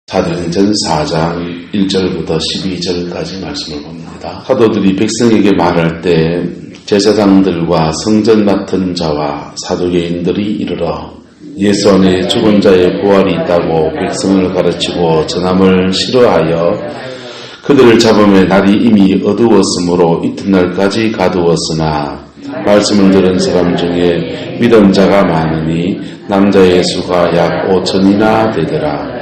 사도행전 4장 1절부터 12절까지 말씀을 봅니다. 사도들이 백성에게 말할 때 제사장들과 성전 맡은 자와 사두개인들이 이르러 예수 안에 죽은 자의 부활이 있다고 백성을 가르치고 전함을 싫어하여 그들을 잡음에 날이 이미 어두웠으므로 이튿날까지 가두었으나 말씀을 들은 사람 중에 믿은 자가 많으니 남자의 수가 약 5천이나 되더라.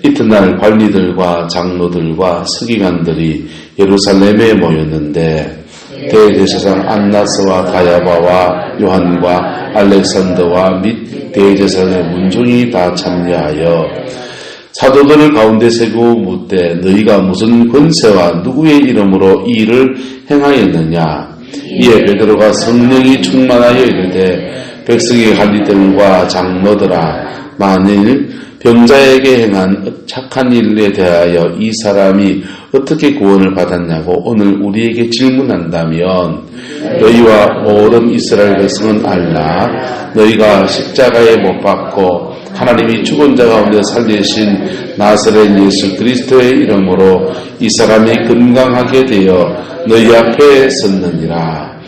이튿날 관리들과 장로들과 서기관들이 예루살렘에 모였는데 대제사장 안나스와 가야바와 요한과 알렉산더와 및 대제사장의 문종이 다 참여하여 사도들 가운데 세고 묻되 너희가 무슨 권세와 누구의 이름으로 이 일을 행하였느냐. 이에 베드로가 성령이 충만하여 이르되 백성의 관리들과 장로들아, 만일 병자에게 행한 착한 일에 대하여 이 사람이 어떻게 구원을 받았냐고 오늘 우리에게 질문한다면 너희와 모든 이스라엘 백성은 알라. 너희가 십자가에 못 박고 하나님이 죽은 자 가운데 살리신 나사렛 예수 그리스도의 이름으로 이 사람이 건강하게 되어 너희 앞에 섰느니라.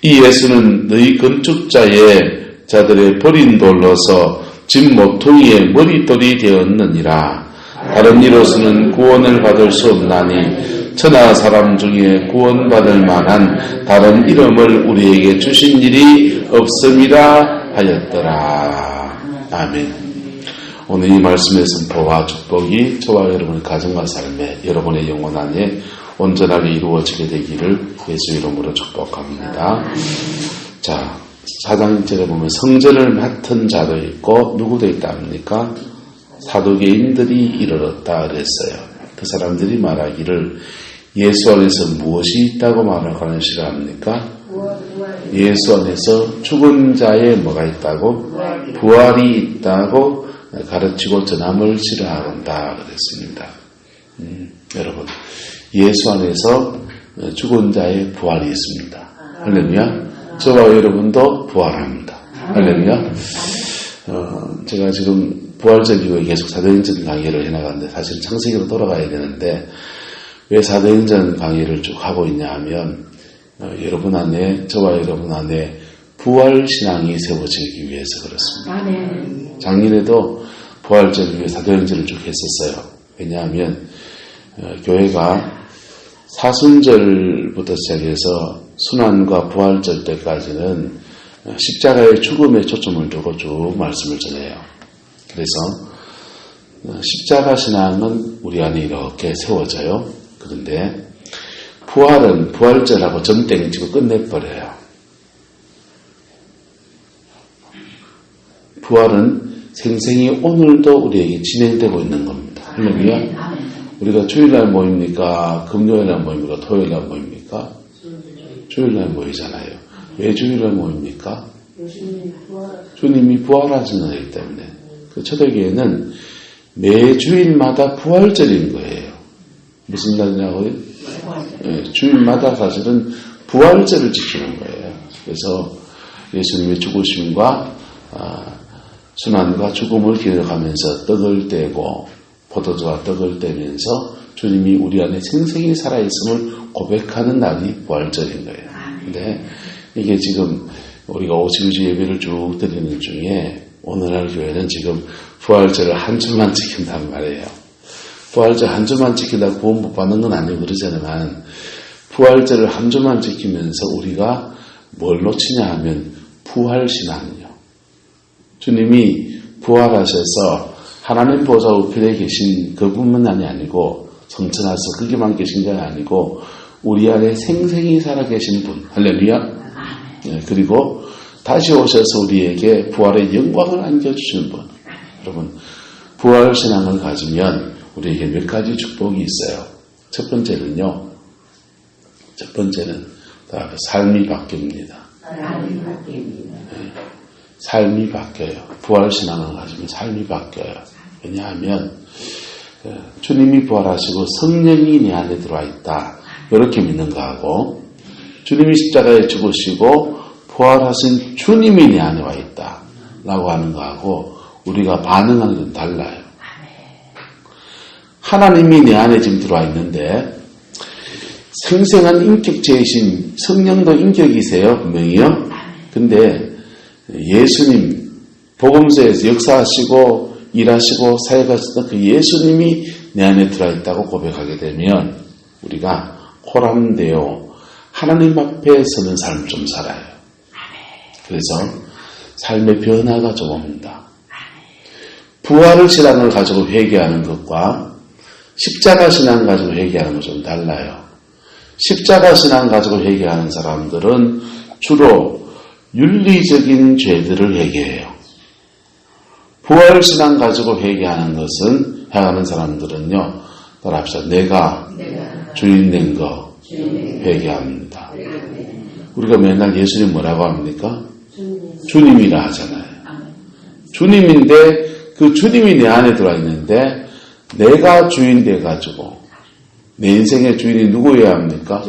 이 예수는 너희 건축자의 자들의 버린 돌로서 집 모퉁이의 머릿돌이 되었느니라. 다른 이로서는 구원을 받을 수 없나니 천하 사람 중에 구원받을 만한 다른 이름을 우리에게 주신 일이 없음이라 하였더라. 아멘. 오늘 이 말씀의 선포와 축복이 저와 여러분의 가정과 삶에 여러분의 영혼 안에 온전하게 이루어지게 되기를 예수 이름으로 축복합니다. 자, 4장 1절에 보면 성전을 맡은 자도 있고 누구도 있다 합니까? 사두개인들이 이르렀다 그랬어요. 그 사람들이 말하기를 예수 안에서 무엇이 있다고 말하는 싫어합니까? 예수 안에서 죽은 자의 뭐가 있다고? 부활이 있다고 가르치고 전함을 싫어한다 그랬습니다. 여러분, 예수 안에서 죽은 자의 부활이 있습니다. 할렐루야. 저와 여러분도 부활합니다. 할렐루야. 제가 지금 부활절기고에 계속 사도행전 강의를 해나가는데 사실 창세기로 돌아가야 되는데 왜 사도행전 강의를 쭉 하고 있냐 하면 여러분 안에, 저와 여러분 안에 부활신앙이 세워지기 위해서 그렇습니다. 작년에도 부활절기에 사도행전을 쭉 했었어요. 왜냐하면 교회가 사순절부터 시작해서 순환과 부활절 때까지는 십자가의 죽음에 초점을 두고 쭉 말씀을 전해요. 그래서 십자가 신앙은 우리 안에 이렇게 세워져요. 그런데 부활은 부활절하고 점땡치고 끝내버려요. 부활은 생생히 오늘도 우리에게 진행되고 있는 겁니다. 할렐루야. 우리가 주일날 모입니까? 금요일날 모입니까? 토요일날 모입니까? 주일날 모이잖아요. 왜 주일날 모입니까? 주님이 부활하시는 거기 때문에. 그 초대교회는 매 주일마다 부활절인 거예요. 무슨 날이냐고요? 네, 주일마다 사실은 부활절을 지키는 거예요. 그래서 예수님의 죽으심과 순환과 죽음을 기억하면서 떡을 떼고 포도주와 떡을 떼면서 주님이 우리 안에 생생히 살아있음을 고백하는 날이 부활절인 거예요. 근데 이게 지금 우리가 52주 예배를 쭉 드리는 중에 오늘날 교회는 지금 부활절을 한 주만 지킨단 말이에요. 부활절 한 주만 지킨다고 구원 못 받는 건 아니고 그러잖아요. 부활절을 한 주만 지키면서 우리가 뭘 놓치냐 하면 부활신앙이요. 주님이 부활하셔서 하나님 보좌 우편에 계신 그분만이 아니고 성천하서 거기만 계신 게 아니고 우리 안에 생생히 살아계신 분. 할렐루야. 네, 그리고 다시 오셔서 우리에게 부활의 영광을 안겨주시는 분. 여러분, 부활신앙을 가지면 우리에게 몇 가지 축복이 있어요. 첫 번째는 삶이 바뀝니다. 네, 삶이 바뀌어요. 부활신앙을 가지면 삶이 바뀌어요. 왜냐하면 주님이 부활하시고 성령이 내 안에 들어와 있다. 이렇게 믿는 거하고 주님이 십자가에 죽으시고 부활하신 주님이 내 안에 와 있다. 라고 하는 거하고 우리가 반응하는 건 달라요. 하나님이 내 안에 지금 들어와 있는데 생생한 인격체이신 성령도 인격이세요, 분명히요. 근데 예수님 복음서에서 역사하시고 일하시고 사역하셨던 그 예수님이 내 안에 들어있다고 고백하게 되면 우리가 코람되어 하나님 앞에 서는 삶을 좀 살아요. 그래서 삶의 변화가 좀 옵니다. 부활의 신앙을 가지고 회개하는 것과 십자가 신앙 가지고 회개하는 건 좀 달라요. 십자가 신앙 가지고 회개하는 사람들은 주로 윤리적인 죄들을 회개해요. 부활 신앙 가지고 회개하는 것은 행하는 사람들은요, 따라합시다. 내가 주인된 거 회개합니다. 우리가 맨날 예수님 뭐라고 합니까? 주님이라 하잖아요. 주님인데 그 주님이 내 안에 들어와 있는데 내가 주인 돼가지고 내 인생의 주인이 누구여야 합니까?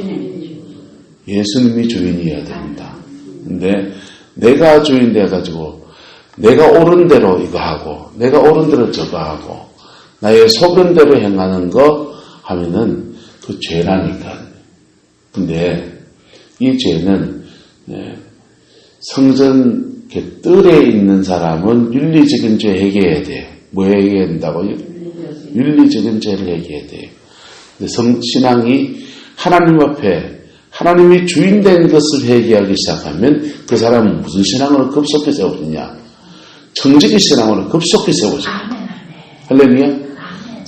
예수님이 주인이어야 됩니다. 근데 내가 주인 돼가지고 내가 옳은 대로 이거 하고 내가 옳은 대로 저거 하고 나의 속은 대로 행하는 거 하면은 그 죄라니까요. 근데 이 죄는 성전 뜰에 있는 사람은 윤리적인 죄 회개해야 돼요. 뭐 회개해야 된다고요? 윤리적인 죄를 회개해야 돼요. 근데 신앙이 하나님 앞에 하나님이 주인된 것을 회개하기 시작하면 그 사람은 무슨 신앙으로 급속히 세워지냐? 정직의 신앙으로 급속히 세워져요. 할렐루야?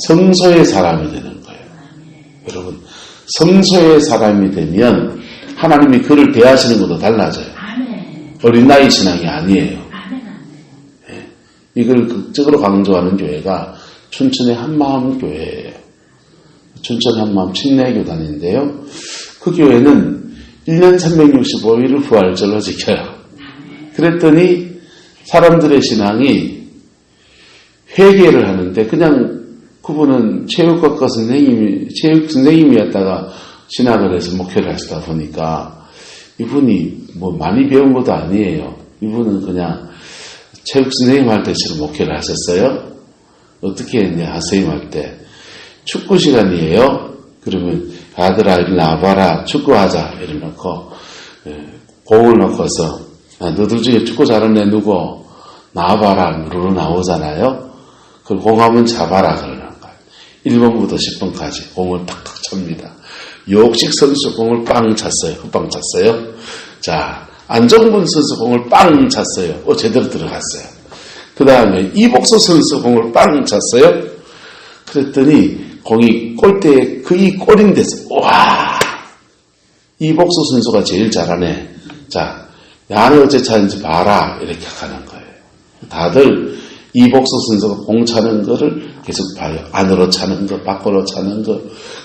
성소의 사람이 되는 거예요. 여러분, 성소의 사람이 되면 하나님이 그를 대하시는 것도 달라져요. 어린아이 신앙이 아니에요. 네. 이걸 극적으로 강조하는 교회가 춘천의 한마음 교회예요. 춘천 한마음 침례교단인데요. 그 교회는 1년 365일을 부활절로 지켜요. 그랬더니 사람들의 신앙이 회개를 하는데 그냥 그분은 체육학과 체육 선생님이었다가 신학을 해서 목회를 하시다 보니까 이분이 뭐 많이 배운 것도 아니에요. 이분은 그냥 체육 선생님 할 때처럼 목회를 하셨어요. 어떻게 했냐, 선생님 할 때. 축구 시간이에요. 그러면 아들아 이리 나와봐라, 축구하자 이러놓고 공을 넣고서 너들 중에 축구 잘하는 애 누구? 나와봐라 누르러 나오잖아요. 그럼 공 한번 잡아라 그러는 거예요. 1번부터 10번까지 공을 탁탁 찹니다. 욕식 선수 공을 빵 찼어요. 헛빵 찼어요. 자, 안정분 선수 공을 빵 찼어요. 제대로 들어갔어요. 그 다음에 이복수 선수 공을 빵 찼어요. 그랬더니 공이 골대에 거의 골인 데서 와, 이복수 선수가 제일 잘하네. 자, 야는 어째 차는지 봐라 이렇게 하는 거예요. 다들 이복수 선수가 공 차는 거를 계속 봐요. 안으로 차는 거, 밖으로 차는 거,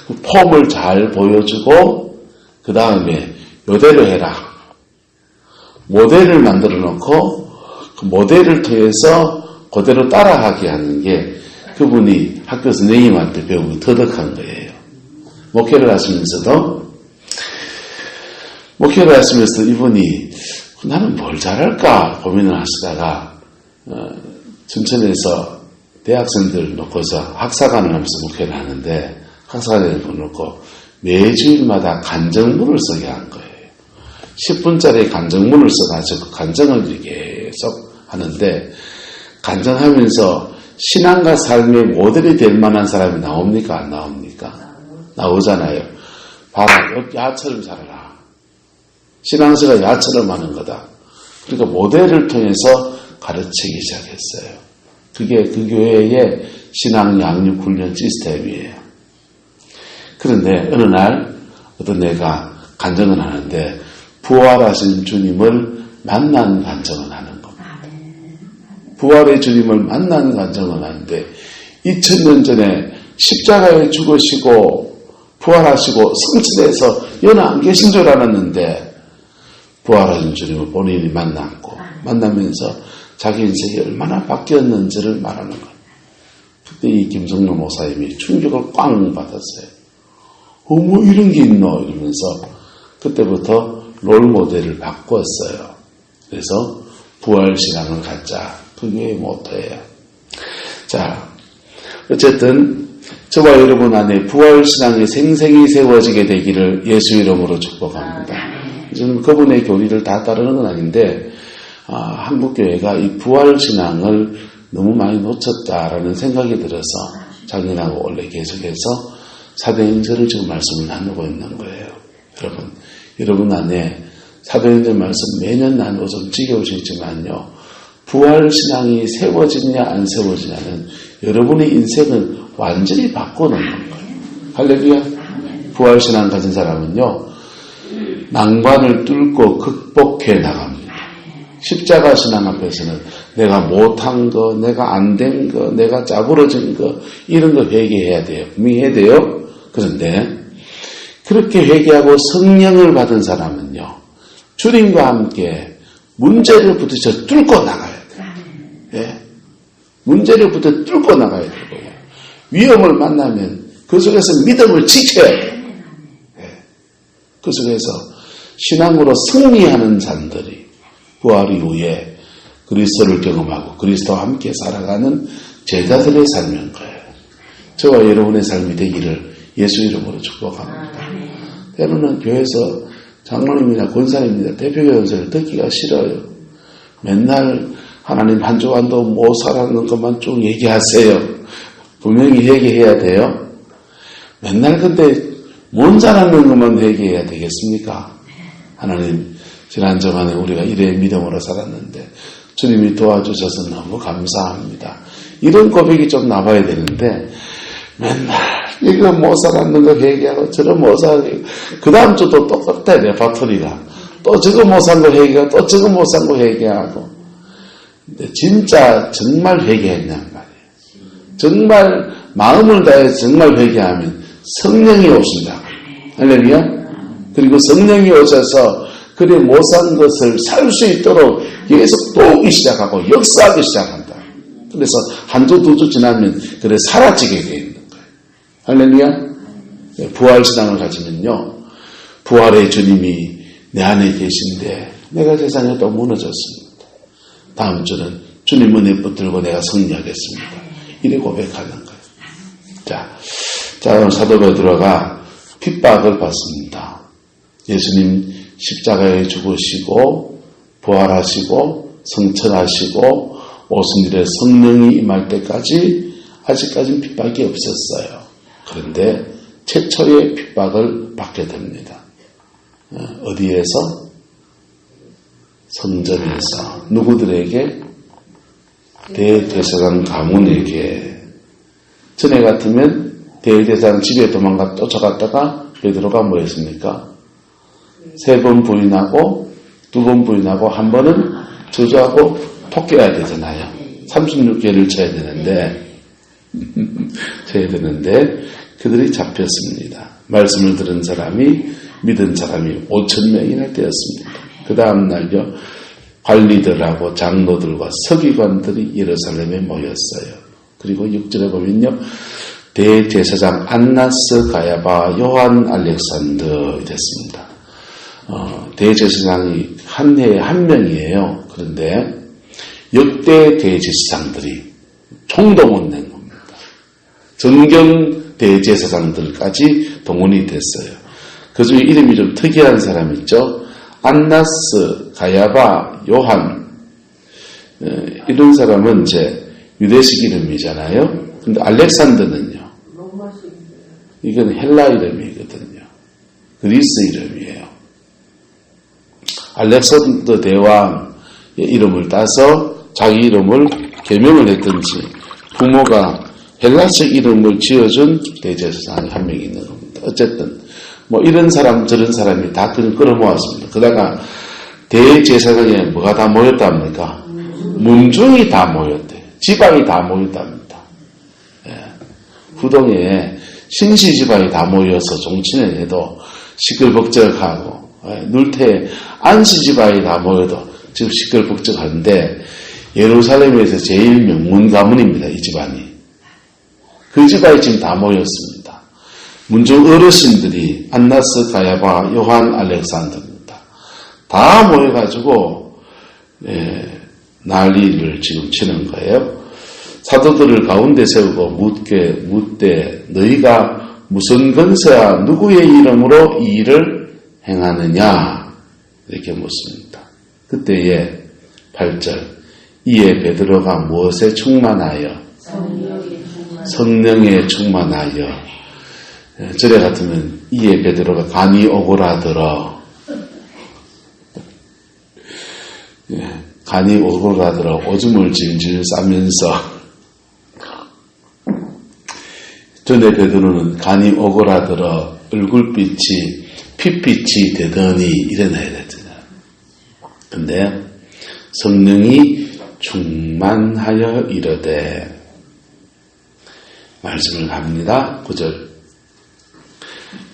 그 폼을 잘 보여주고 그 다음에 요대로 해라. 모델을 만들어 놓고 그 모델을 통해서 그대로 따라하게 하는 게 그분이 학교 선생님한테 배우고 터득한 거예요. 목회를 하시면서도 이분이 나는 뭘 잘할까 고민을 하시다가 춘천에서 대학생들 놓고서 학사관을 하면서 목회를 하는데 학사관을 놓고 매주일마다 간정문을 쓰게 한 거예요. 10분짜리 간정문을 써가지고 그 간정을 계속 하는데 간정하면서 신앙과 삶의 모델이 될 만한 사람이 나옵니까? 안 나옵니까? 나오잖아요. 봐라, 야처럼 살아라. 신앙서가 야처럼 하는 거다. 그러니까 모델을 통해서 가르치기 시작했어요. 그게 그 교회의 신앙 양육 훈련 시스템이에요. 그런데 어느 날 어떤 애가 간증을 하는데 부활하신 주님을 만난 간증을 하는 겁니다. 부활의 주님을 만난 간증을 하는데 2000년 전에 십자가에 죽으시고 부활하시고 성천에서 연하 안 계신 줄 알았는데 부활하신 주님을 본인이 만났고 만나면서 자기 인생이 얼마나 바뀌었는지를 말하는 거예요. 그때 이 김성로 목사님이 충격을 꽝 받았어요. 뭐 이런 게 있노? 이러면서 그때부터 롤모델을 바꿨어요. 그래서 부활신앙을 갖자. 그게 모토예요. 자, 어쨌든 저와 여러분 안에 부활신앙이 생생히 세워지게 되기를 예수 이름으로 축복합니다. 저는 그분의 교리를 다 따르는 건 아닌데 한국교회가 이 부활신앙을 너무 많이 놓쳤다라는 생각이 들어서 작년하고 원래 계속해서 사도행전을 지금 말씀을 나누고 있는 거예요. 여러분 안에 사도행전 말씀 매년 나누고 좀 지겨우시지만요. 부활신앙이 세워지냐 안 세워지냐는 여러분의 인생은 완전히 바꿔놓는 거예요. 할렐루야. 부활신앙 가진 사람은요. 난관을 뚫고 극복해 나갑니다. 십자가 신앙 앞에서는 내가 못한 거, 내가 안 된 거, 내가 짜부러진 거 이런 거 회개해야 돼요. 분명히 해야 돼요. 그런데 그렇게 회개하고 성령을 받은 사람은요. 주님과 함께 문제를 부딪혀 뚫고 나가야 돼요. 예? 문제를 부딪혀 뚫고 나가야 되고요. 위험을 만나면 그 속에서 믿음을 지켜야 돼요. 예? 그 속에서 신앙으로 승리하는 자들이 부활 이후에 그리스도를 경험하고 그리스도와 함께 살아가는 제자들의 삶인 거예요. 저와 여러분의 삶이 되기를 예수 이름으로 축복합니다. 때로는 교회에서 장로님이나 권사님이나 대표교회 연설을 듣기가 싫어요. 맨날 하나님 한 주간도 못 살았는 것만 쭉 얘기하세요. 분명히 회개해야 돼요. 맨날 근데 못 살았는 것만 회개해야 되겠습니까? 하나님 지난 저간에 우리가 이래 믿음으로 살았는데 주님이 도와주셔서 너무 감사합니다. 이런 고백이 좀 나와야 되는데 맨날 이거 못 살았는 거 회개하고 저거 못 살고 그 다음 주도 똑같아 레파토리가 또 저거 못 산 거 회개하고 또 저거 못 산 거 회개하고 근데 진짜 정말 회개했냔 말이에요. 정말 마음을 다해서 정말 회개하면 성령이 오신다. 할렐루야. 그리고 성령이 오셔서 그래 못 산 것을 살 수 있도록 계속 도우기 시작하고 역사하기 시작한다. 그래서 한 주, 두 주 지나면 그래 사라지게 돼 있는 거예요. 할렐루야. 부활신앙을 가지면요. 부활의 주님이 내 안에 계신데 내가 세상에 또 무너졌습니다. 다음 주는 주님 은혜 붙들고 내가 승리하겠습니다. 이래 고백하는 거예요. 자 오늘 사도 베드로가 핍박을 받습니다. 예수님 십자가에 죽으시고 부활하시고 성천하시고 오신 일에 성령이 임할 때까지 아직까지는 핍박이 없었어요. 그런데 최초의 핍박을 받게 됩니다. 어디에서? 성전에서. 누구들에게? 대제사장 가문에게. 전에 같으면 대제사장 집에 도망가 쫓아갔다가 베드로가 뭐 했습니까? 3번 부인하고 2번 부인하고 한 번은 저주하고 폭격해야 되잖아요. 36개를 쳐야 되는데 그들이 잡혔습니다. 말씀을 들은 사람이 믿은 사람이 5,000명이나 되었습니다. 그 다음 날요 관리들하고 장로들과 서기관들이 예루살렘에 모였어요. 그리고 6절에 보면요 대제사장 안나스, 가야바, 요한, 알렉산더 이랬습니다. 대제사장이 한 해에 한 명이에요. 그런데 역대 대제사장들이 총동원 낸 겁니다. 정경 대제사장들까지 동원이 됐어요. 그 중에 이름이 좀 특이한 사람 있죠. 안나스, 가야바, 요한 이런 사람은 이제 유대식 이름이잖아요. 근데 알렉산더는요. 이건 헬라 이름이거든요. 그리스 이름이에요. 알렉산더 대왕의 이름을 따서 자기 이름을 개명을 했든지 부모가 헬라식 이름을 지어준 대제사장이 한 명이 있는 겁니다. 어쨌든 뭐 이런 사람 저런 사람이 다 끌어모았습니다. 그러다가 대제사장에 뭐가 다 모였답니까? 문중이 다 모였대요. 지방이 다 모였답니다. 예. 후동에 신시 지방이 다 모여서 종친회 해도 시끌벅적하고 눌태 안시 지방이 다 모여도 지금 시끌벅적한데 예루살렘에서 제일 명문 가문입니다. 이 집안이. 그 집안이 지금 다 모였습니다. 문중 어르신들이 안나스, 가야바, 요한, 알렉산더입니다. 다 모여가지고 난리를 지금 치는 거예요. 사도들을 가운데 세우고 묻되 너희가 무슨 권세와 누구의 이름으로 이 일을 행하느냐 이렇게 묻습니다. 그때에 8절 이에 베드로가 무엇에 충만하여 성령에 충만하여 절에 같으면 이에 베드로가 간이 오고라들어 간이 오고라들어 오줌을 질질 싸면서 전에 베드로는 간이 오고라들어 얼굴빛이 핏빛이 되더니 이래놔야 되잖아요. 근데 성령이 충만하여 이르되 말씀을 합니다. 9절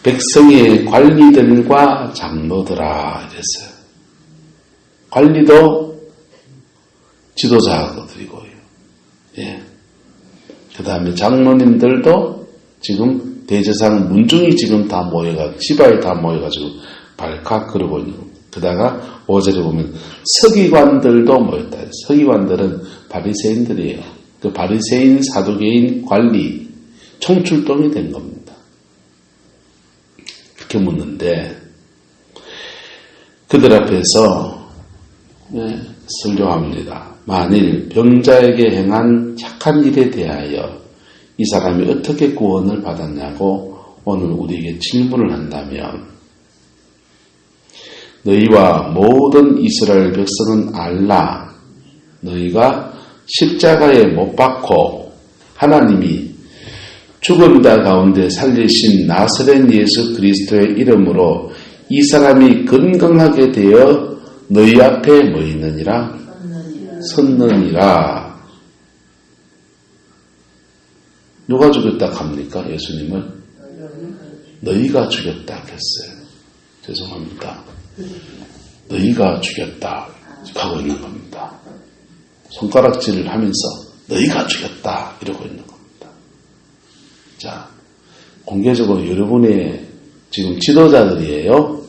백성의 관리들과 장로들아 이랬어요. 관리도 지도자들이고요. 예. 그 다음에 장로님들도 지금 대제사장 문중이 지금 다 모여가지고 지바에 다 모여가지고 발칵 그러고 있는 겁니다. 그다가 5절에 보면 서기관들도 모였다. 서기관들은 바리새인들이에요. 그 바리새인 사두개인 관리 총출동이 된 겁니다. 이렇게 묻는데 그들 앞에서 설교합니다. 만일 병자에게 행한 착한 일에 대하여 이 사람이 어떻게 구원을 받았냐고 오늘 우리에게 질문을 한다면 너희와 모든 이스라엘 백성은 알라. 너희가 십자가에 못 박고 하나님이 죽은 자 가운데 살리신 나사렛 예수 그리스도의 이름으로 이 사람이 건강하게 되어 너희 앞에 뭐 있느니라? 섰느니라. 누가 죽였다 합니까? 예수님을? 너희가 죽였다 했어요. 죄송합니다. 너희가 죽였다 하고 있는 겁니다. 손가락질을 하면서 너희가 죽였다 이러고 있는 겁니다. 자, 공개적으로 여러분의 지금 지도자들이에요.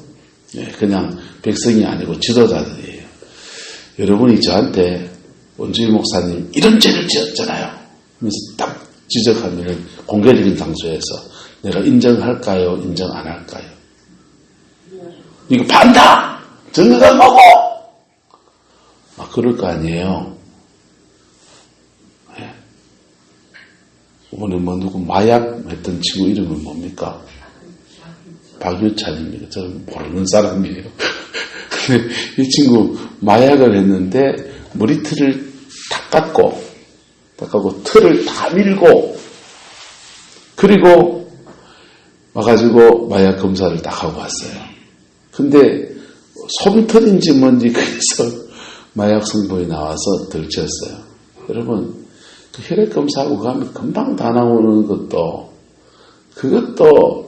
그냥 백성이 아니고 지도자들이에요. 여러분이 저한테 원주희 목사님 이런 죄를 지었잖아요. 하면서 딱 지적하면 공개적인 장소에서 내가 인정할까요? 인정 안 할까요? 이거 반다! 증거가 뭐고! 그럴 거 아니에요. 네. 이번에 누구 마약 했던 친구 이름은 뭡니까? 박유찬입니다. 저는 모르는 사람이에요. 근데 이 친구 마약을 했는데 머리털을 닦고 틀을 다 밀고 그리고 와가지고 마약 검사를 딱 하고 왔어요. 근데 솜털인지 뭔지 그래서 마약 성분이 나와서 들켰어요. 여러분 그 혈액 검사하고 가면 금방 다 나오는 것도 그것도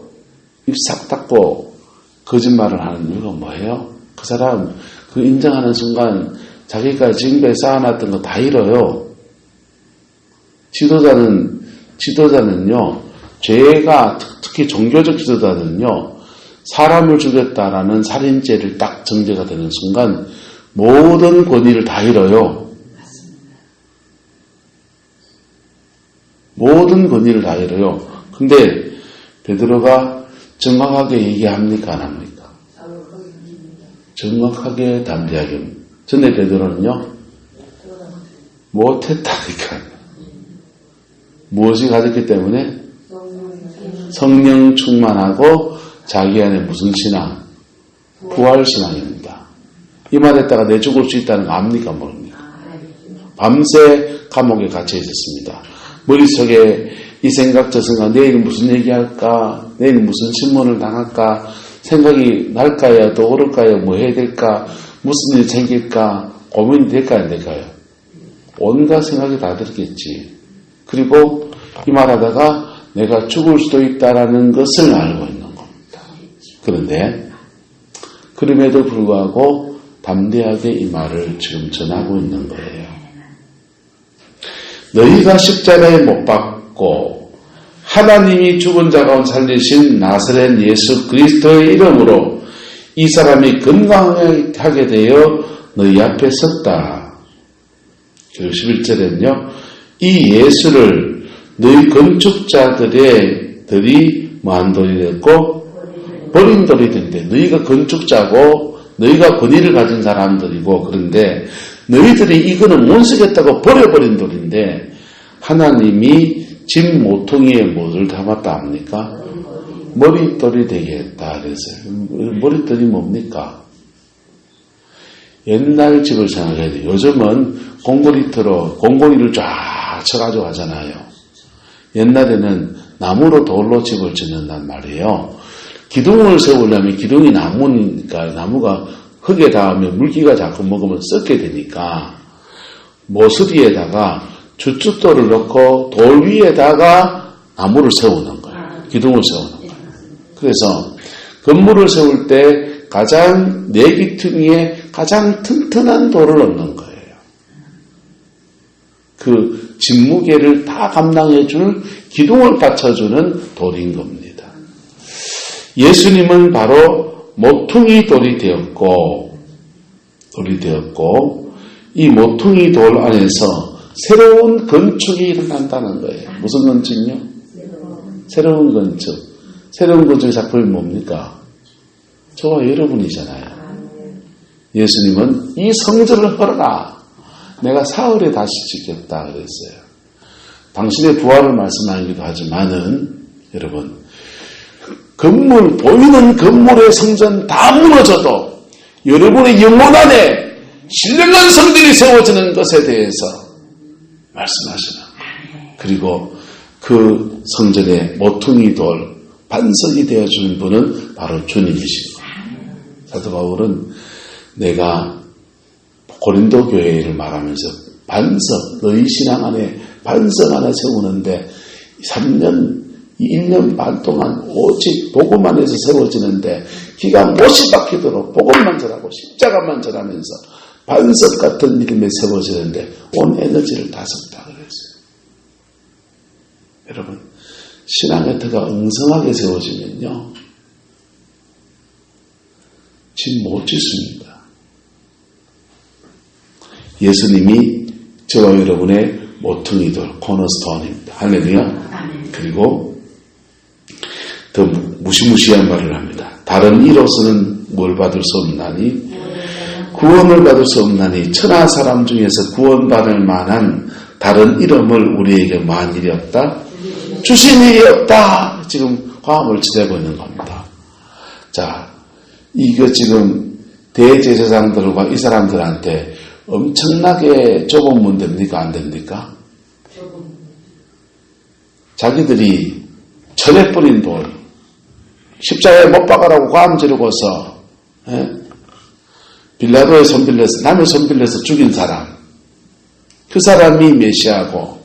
입 싹 닫고 거짓말을 하는 이유가 뭐예요? 그 사람 그 인정하는 순간 자기가 지금까지 쌓아놨던 거 다 잃어요. 지도자는요, 죄가 특히 종교적 지도자는요, 사람을 죽였다라는 살인죄를 딱 정죄가 되는 순간 모든 권위를 다 잃어요. 모든 권위를 다 잃어요. 근데 베드로가 정확하게 얘기합니까? 안 합니까? 정확하게 담대하게. 전에 베드로는요, 못했다니까. 무엇이 가졌기 때문에? 성령 충만하고 자기 안에 무슨 신앙? 부활신앙입니다. 이 말에다가 내 죽을 수 있다는 거 압니까? 모릅니까? 밤새 감옥에 갇혀 있었습니다. 머릿속에 이 생각 저 생각, 내일 무슨 얘기할까? 내일 무슨 신문을 당할까? 생각이 날까요? 또 오를까요? 뭐 해야 될까? 무슨 일이 생길까? 고민이 될까요? 안 될까요? 온갖 생각이 다 들겠지. 그리고 이 말하다가 내가 죽을 수도 있다라는 것을 알고 있는 겁니다. 그런데 그럼에도 불구하고 담대하게 이 말을 지금 전하고 있는 거예요. 너희가 십자가에 못 박고 하나님이 죽은 자 가운데 살리신 나사렛 예수 그리스도의 이름으로 이 사람이 건강하게 되어 너희 앞에 섰다. 그리고 11절에는요. 이 예수를 너희 건축자들이 뭐한 돌이 됐고 버린 돌이 된대. 너희가 건축자고 너희가 권위를 가진 사람들이고 그런데 너희들이 이거는 못 쓰겠다고 버려버린 돌인데 하나님이 집 모퉁이에 뭐를 담았다 합니까? 머릿돌이 되겠다 그랬어요. 머릿돌이 뭡니까? 옛날 집을 생각해야 돼요. 요즘은 공고리를 쫙 쳐가지고 하잖아요. 옛날에는 나무로 돌로 집을 짓는단 말이에요. 기둥을 세우려면 기둥이 나무니까 나무가 흙에 닿으면 물기가 자꾸 먹으면 썩게 되니까 모서리에다가 주춧돌을 넣고 돌 위에다가 나무를 세우는 거예요. 기둥을 세우는 거예요. 그래서 건물을 세울 때 가장 내기퉁이에 가장 튼튼한 돌을 넣는 거예요. 그 집무게를 다 감당해 줄 기둥을 받쳐주는 돌인 겁니다. 예수님은 바로 모퉁이 돌이 되었고 이 모퉁이 돌 안에서 새로운 건축이 일어난다는 거예요. 무슨 건축이요? 새로운 건축. 새로운 건축의 작품이 뭡니까? 저와 여러분이잖아요. 예수님은 이 성전을 헐어라. 내가 사흘에 다시 짓겠다 그랬어요. 당신의 부활을 말씀하기도 하지만은 여러분 보이는 건물의 성전 다 무너져도 여러분의 영혼 안에 신령한 성전이 세워지는 것에 대해서 말씀하시는 그리고 그 성전의 모퉁이 돌 반석이 되어주는 분은 바로 주님이시고 사도 바울은 내가 고린도 교회를 말하면서 반석, 너희 신앙 안에 반석 하나 세우는데 1년 반 동안 오직 복음 안에서 세워지는데 기가 못이 박히도록 복음만 전하고 십자가만 전하면서 반석 같은 믿음에 세워지는데 온 에너지를 다 썼다 그랬어요. 여러분 신앙의 터가 엉성하게 세워지면요 집 못 짓습니다. 예수님이 저와 여러분의 모퉁이돌 코너스톤입니다. 할렐루야. 그리고 더 무시무시한 말을 합니다. 다른 이로서는 뭘 받을 수 없나니 구원을 받을 수 없나니 천하 사람 중에서 구원받을 만한 다른 이름을 우리에게 만일이 없다. 주신 일이 없다. 지금 화음을 치대고 있는 겁니다. 자, 이거 지금 대제사장들과 이 사람들한테 엄청나게 좁은 문 됩니까? 안 됩니까? 자기들이 쳐내버린 돌, 십자가에 못 박아라고 고함 지르고서 빌라도의 손빌려서 남의 손빌려서 죽인 사람, 그 사람이 메시아고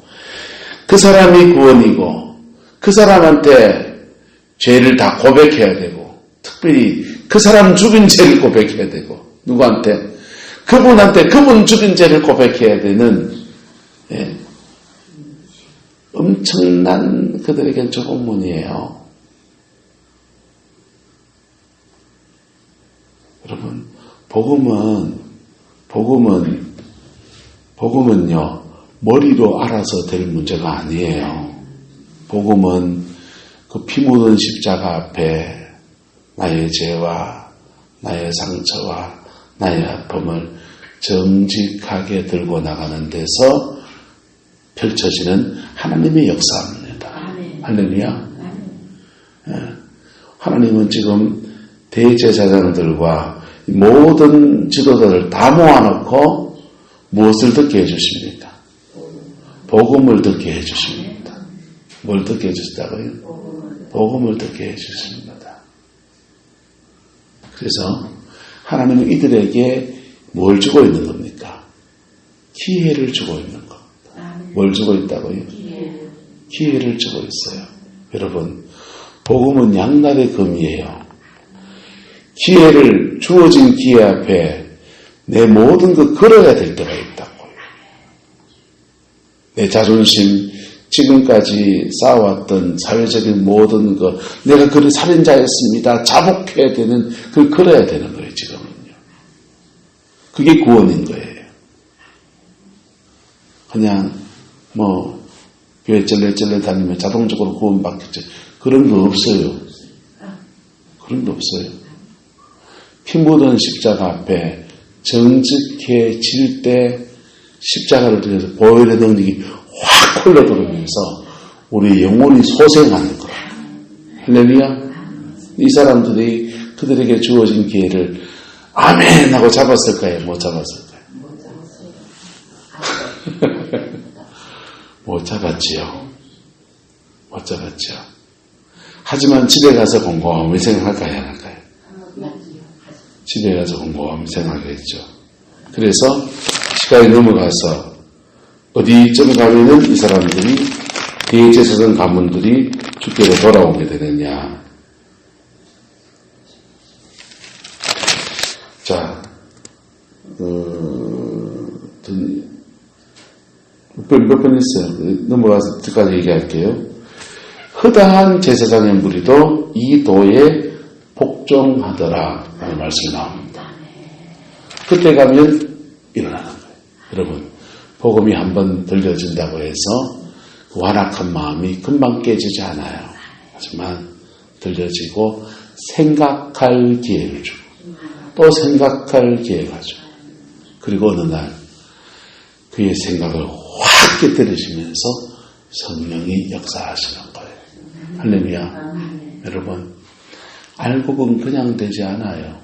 그 사람이 구원이고 그 사람한테 죄를 다 고백해야 되고 특별히 그 사람 죽인 죄를 고백해야 되고 누구한테? 그분한테 그분 죽인 죄를 고백해야 되는 엄청난 그들에겐 좁은 문이에요. 여러분 복음은요 머리로 알아서 될 문제가 아니에요. 복음은 그 피 묻은 십자가 앞에 나의 죄와 나의 상처와 나의 아픔을 정직하게 들고 나가는 데서 펼쳐지는 하나님의 역사입니다. 할렐루야. 하나님은 지금 대제사장들과 모든 지도자를 다 모아놓고 무엇을 듣게 해주십니까? 복음을 듣게 해주십니다. 뭘 듣게 해주시다고요? 복음을 듣게 해주십니다. 그래서 하나님은 이들에게 뭘 주고 있는 겁니까? 기회를 주고 있는 겁니다. 뭘 주고 있다고요? 기회를 주고 있어요. 여러분, 복음은 양날의 검이에요. 기회를 주어진 기회 앞에 내 모든 것 걸어야 될 때가 있다고요. 내 자존심, 지금까지 쌓아왔던 사회적인 모든 것, 내가 그런 살인자였습니다. 자복해야 되는, 그걸 걸어야 되는 거예요, 지금은요. 그게 구원인 거예요. 그냥, 교회 쩔레쩔레 다니면 자동적으로 구원받겠죠. 그런 거 없어요. 그런 거 없어요. 피 묻은 십자가 앞에 정직해질 때 십자가를 통해서 보혈의 능력이 확 흘러들어오면서 우리 영혼이 소생하는 거예요. 할렐루야. 이 사람들이 그들에게 주어진 기회를 아멘 하고 잡았을까요? 못 잡았을까요? 못 잡았지요. 못 잡았죠. 하지만 집에 가서 곰곰이 생각할까요? 안 할까요? 집에 가서 곰곰이 생각하겠죠. 그래서 시간이 넘어가서 어디쯤 가면은 이 사람들이 대제사장 가문들이 주께로 돌아오게 되느냐. 자, 몇 번 했어요. 넘어가서 끝까지 얘기할게요. 허다한 제사장의 무리도 이 도에 복종하더라 라는 말씀이 나옵니다. 그때 가면 일어나는 거예요. 여러분, 복음이 한번 들려진다고 해서 그 완악한 마음이 금방 깨지지 않아요. 하지만 들려지고 생각할 기회를 주고 또 생각할 기회가 주고 그리고 어느 날 그의 생각을 확 깨뜨리시면서 성령이 역사하시는 거예요. 할렐루야. 여러분, 알곡은 그냥 되지 않아요.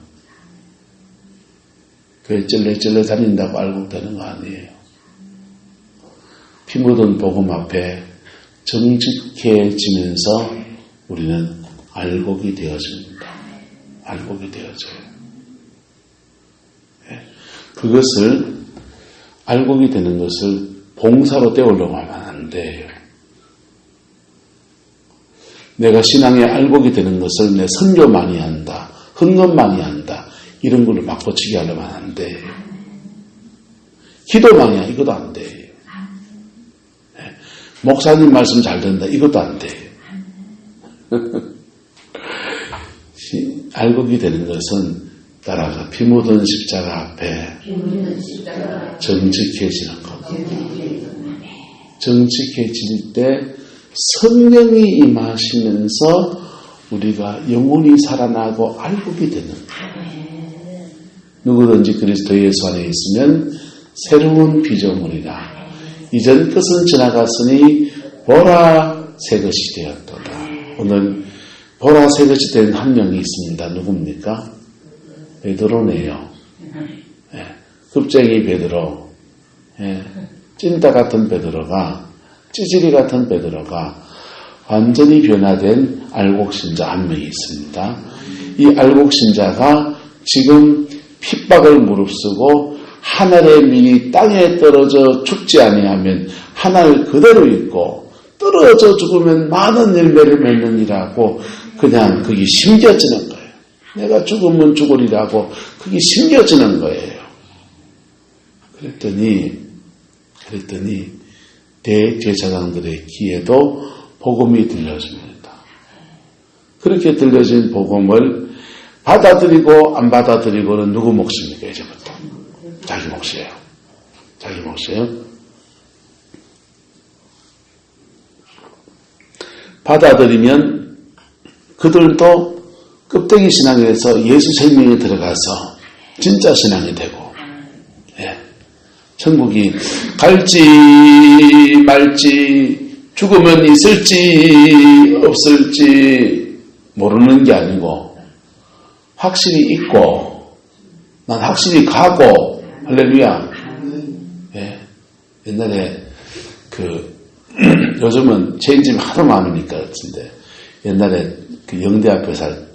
교회 쩔레쩔레 다닌다고 알곡 되는 거 아니에요. 피 묻은 복음 앞에 정직해지면서 우리는 알곡이 되어집니다. 알곡이 되어져요. 그것을 알곡이 되는 것을 봉사로 때우려고 하면 안 돼요. 내가 신앙에 알곡이 되는 것을 내 선교 많이 한다, 헌금 많이 한다, 이런 걸로 바꿔치기 하려면 안 돼요. 기도 많이 하, 이것도 안 돼요. 목사님 말씀 잘 된다, 이것도 안 돼요. 알곡이 되는 것은 따라서 피 묻은 십자가 앞에 정직해지는 것. 정직해질 때 성령이 임하시면서 우리가 영혼이 살아나고 알곡이 되는 거예요. 누구든지 그리스도 예수 안에 있으면 새로운 피조물이라. 이전 것은 지나갔으니 보라 새 것이 되었도다. 오늘 보라 새 것이 된 한 명이 있습니다. 누굽니까? 베드로네요. 예, 급쟁이 베드로, 예, 찐따 같은 베드로가, 찌질이 같은 베드로가 완전히 변화된 알곡신자 한 명이 있습니다. 이 알곡신자가 지금 핍박을 무릅쓰고 하늘의 민이 땅에 떨어져 죽지 아니하면 하늘 그대로 있고 떨어져 죽으면 많은 열매를 맺느니라고 그냥 그게 심겨지는 거예요. 내가 죽으면 죽으리라고 그게 심겨지는 거예요. 그랬더니 대제사장들의 귀에도 복음이 들려집니다. 그렇게 들려진 복음을 받아들이고 안 받아들이고는 누구 몫입니까? 이제부터 자기 몫이에요. 자기 몫이에요. 받아들이면 그들도 껍데기 신앙에서 예수 생명에 들어가서 진짜 신앙이 되고, 예. 천국이 갈지 말지 죽으면 있을지 없을지 모르는 게 아니고 확실히 있고 난 확실히 가고 할렐루야. 예. 옛날에 요즘은 체인짐이 하도 많으니까 같은데 옛날에 그 영대 앞에서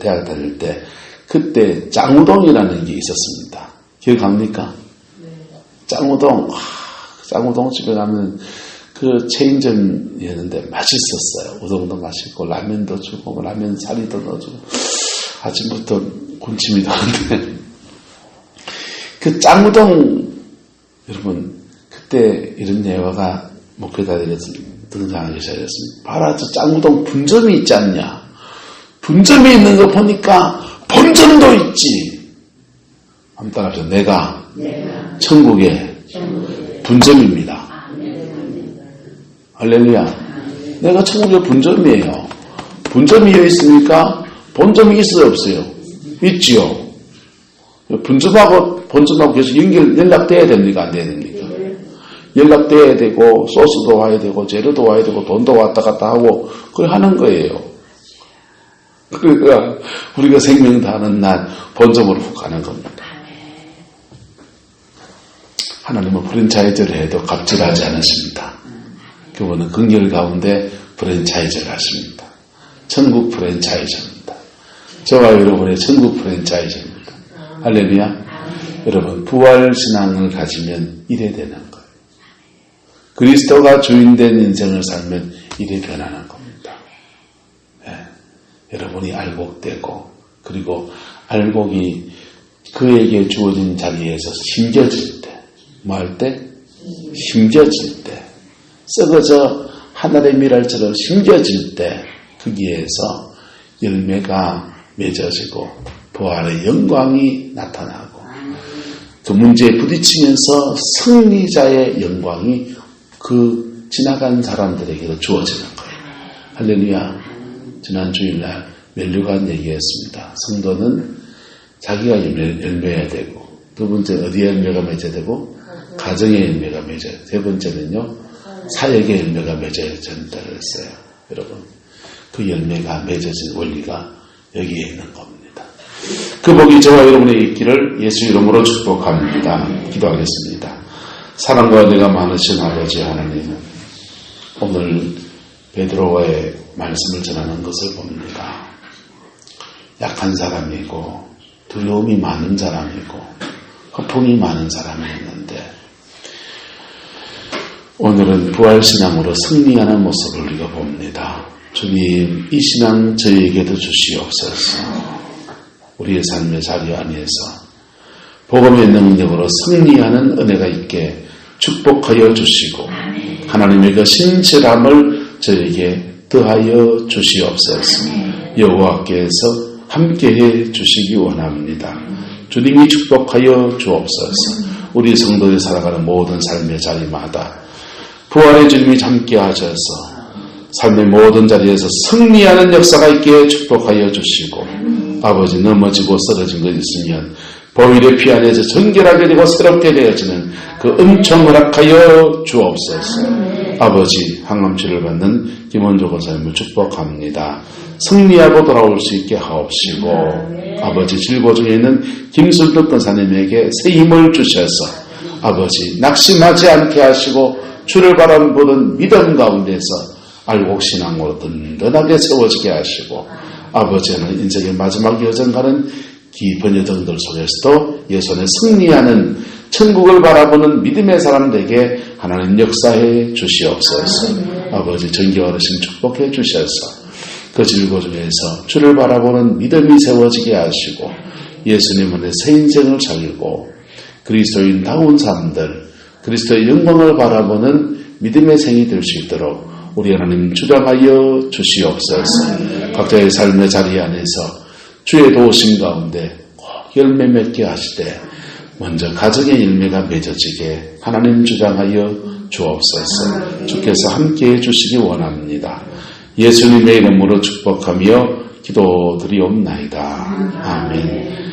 대학 다닐 때 그때 짱우동이라는 게 있었습니다. 기억합니까? 네. 짱우동 집에 가면 그 체인점이었는데 맛있었어요. 우동도 맛있고 라면도 주고 라면 사리도 넣어주고 아침부터 군침이 도는데 그 짱우동 여러분 그때 이런 예화가 목회자들에서 등장하기 시작했습니다. 봐라 저 짱우동 분점이 있지 않냐. 분점이 있는 거 보니까 본점도 있지. 한번 따라합시다. 내가 천국의 분점입니다. 할렐루야. 내가 천국의 분점이에요. 분점이 있으니까 본점이 있어요, 없어요? 있지요. 분점하고 본점하고 계속 연락돼야 됩니까? 안 돼야 됩니까? 연락돼야 되고, 소스도 와야 되고, 재료도 와야 되고, 돈도 왔다 갔다 하고, 그걸 하는 거예요. 그러니까 우리가 생명 다하는 날 본점으로 훅 가는 겁니다. 하나님은 프랜차이즈를 해도 갑질하지 않으십니다. 그분은 긍휼 가운데 프랜차이즈를 하십니다. 천국 프랜차이즈입니다. 저와 여러분의 천국 프랜차이즈입니다. 할렐루야. 여러분, 부활신앙을 가지면 이래 되는 거예요. 그리스도가 주인된 인생을 살면 이래 변하는 겁니다. 네. 여러분이 알곡되고, 그리고 알곡이 그에게 주어진 자리에서 심겨질 때, 뭐 할 때? 심겨질 때, 썩어져 하늘의 밀알처럼 심겨질 때, 거기에서 열매가 맺어지고 부활의 영광이 나타나고 그 문제에 부딪히면서 승리자의 영광이 그 지나간 사람들에게도 주어지는 거예요. 할렐루야. 지난 주일날 멜류관 얘기했습니다. 성도는 자기가 열매해야 되고, 두 번째는 어디에 열매가 맺어야 되고, 가정의 열매가 맺어야 되고, 세 번째는요, 사역의 열매가 맺어야 된다 그랬어요. 여러분, 그 열매가 맺어진 원리가 여기에 있는 겁니다. 그 복이 저와 여러분에게 있기를 예수 이름으로 축복합니다. 기도하겠습니다. 사랑과 은혜가 많으신 아버지 하나님, 오늘 베드로와의 말씀을 전하는 것을 봅니다. 약한 사람이고 두려움이 많은 사람이고 허풍이 많은 사람이었는데 오늘은 부활신앙으로 승리하는 모습을 우리가 봅니다. 주님, 이 신앙 저희에게도 주시옵소서. 우리의 삶의 자리 안에서 복음의 능력으로 승리하는 은혜가 있게 축복하여 주시고 하나님의 그 신실함을 저에게 더하여 주시옵소서. 여호와께서 함께해 주시기 원합니다. 주님이 축복하여 주옵소서. 우리 성도들이 살아가는 모든 삶의 자리마다 부활의 주님이 함께 하셔서 삶의 모든 자리에서 승리하는 역사가 있게 축복하여 주시고 아버지 넘어지고 쓰러진 것 있으면 보혈의 피 안에서 정결하게 되고 새롭게 되어지는 그 은총 허락하여 주옵소서. 아버지 항암치를 받는 김원조 권사님을 축복합니다. 승리하고 돌아올 수 있게 하옵시고 아버지 질고 중에 있는 김순덕 권사님에게 새 힘을 주셔서 아버지 낙심하지 않게 하시고 주를 바라보는 믿음 가운데서 알곡신앙으로 든든하게 세워지게 하시고 아버지는 인생의 마지막 여정 가는 깊은 여정들 속에서도 예수의 승리하는 천국을 바라보는 믿음의 사람들에게 하나님 역사해 주시옵소서. 아버지 정기와 어르신 축복해 주셔서 그 질고 중에서 주를 바라보는 믿음이 세워지게 하시고 예수님의 새 인생을 살고 그리스도인다운 사람들 그리스도의 영광을 바라보는 믿음의 생이 될 수 있도록 우리 하나님 주장하여 주시옵소서. 각자의 삶의 자리 안에서 주의 도우심 가운데 꼭 열매 맺게 하시되 먼저 가정의 열매가 맺어지게 하나님 주장하여 주옵소서. 주께서 함께해 주시기 원합니다. 예수님의 이름으로 축복하며 기도드리옵나이다. 아멘.